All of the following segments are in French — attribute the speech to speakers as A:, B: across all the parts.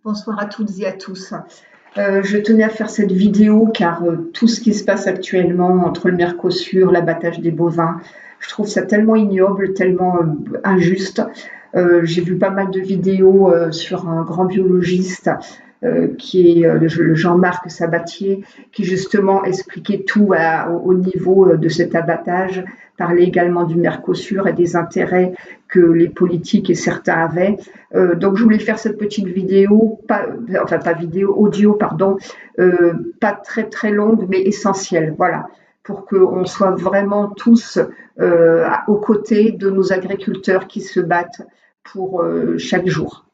A: Bonsoir à toutes et à tous. Je tenais à faire cette vidéo car tout ce qui se passe actuellement entre le Mercosur, l'abattage des bovins, je trouve ça tellement ignoble, tellement injuste. J'ai vu pas mal de vidéos sur un grand biologiste qui est le Jean-Marc Sabatier, qui justement expliquait tout au niveau de cet abattage, parlait également du Mercosur et des intérêts que les politiques et certains avaient. Donc je voulais faire cette petite vidéo, pas vidéo, audio, pardon, pas très très longue, mais essentielle, voilà, pour qu'on soit vraiment tous aux côtés de nos agriculteurs qui se battent pour chaque jour.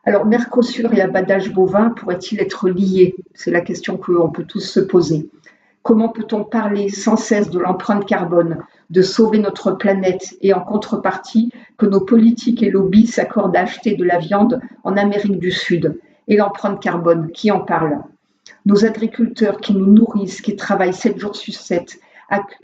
A: Alors, Mercosur et abattage bovin pourraient-ils être liés? C'est la question qu'on peut tous se poser. Comment peut-on parler sans cesse de l'empreinte carbone, de sauver notre planète et en contrepartie que nos politiques et lobbies s'accordent à acheter de la viande en Amérique du Sud? Et l'empreinte carbone, qui en parle? Nos agriculteurs qui nous nourrissent, qui travaillent 7 jours sur 7,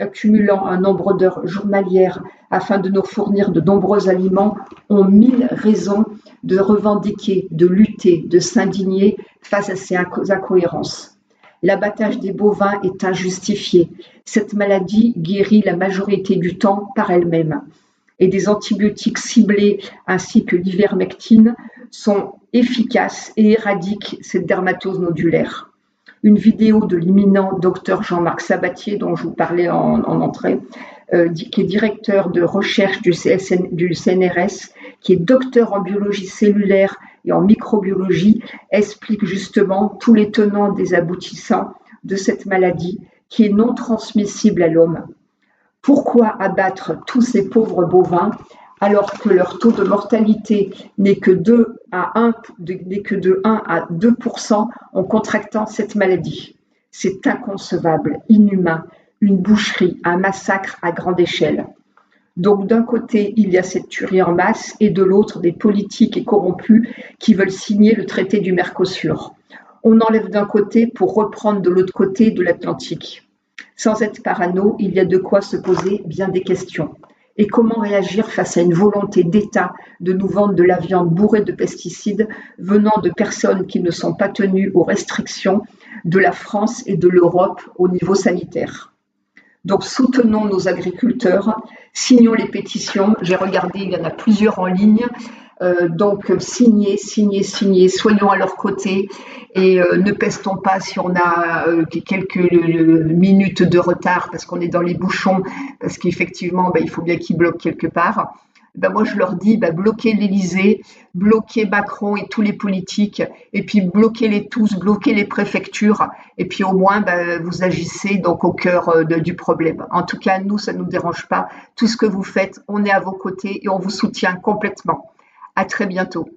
A: accumulant un nombre d'heures journalières afin de nous fournir de nombreux aliments, ont 1000 raisons de revendiquer, de lutter, de s'indigner face à ces incohérences. L'abattage des bovins est injustifié. Cette maladie guérit la majorité du temps par elle-même. Et des antibiotiques ciblés ainsi que l'ivermectine sont efficaces et éradiquent cette dermatose nodulaire. Une vidéo de l'imminent docteur Jean-Marc Sabatier, dont je vous parlais en entrée, qui est directeur de recherche du CNRS, qui est docteur en biologie cellulaire et en microbiologie, explique justement tous les tenants des aboutissants de cette maladie qui est non transmissible à l'homme. Pourquoi abattre tous ces pauvres bovins alors que leur taux de mortalité n'est que de 1 à 2% en contractant cette maladie? C'est inconcevable, inhumain, une boucherie, un massacre à grande échelle. Donc d'un côté, il y a cette tuerie en masse et de l'autre, des politiques et corrompus qui veulent signer le traité du Mercosur. On enlève d'un côté pour reprendre de l'autre côté de l'Atlantique. Sans être parano, il y a de quoi se poser bien des questions. Et comment réagir face à une volonté d'État de nous vendre de la viande bourrée de pesticides venant de personnes qui ne sont pas tenues aux restrictions de la France et de l'Europe au niveau sanitaire? Donc soutenons nos agriculteurs, signons les pétitions. J'ai regardé, il y en a plusieurs en ligne. Donc signez, soyons à leur côté et ne pestons pas si on a quelques minutes de retard parce qu'on est dans les bouchons, parce qu'effectivement, il faut bien qu'ils bloquent quelque part. Moi, je leur dis, bloquez l'Élysée, bloquez Macron et tous les politiques, et puis bloquez-les tous, bloquez les préfectures, et puis au moins, vous agissez donc au cœur du problème. En tout cas, nous, ça ne nous dérange pas. Tout ce que vous faites, on est à vos côtés et on vous soutient complètement. À très bientôt.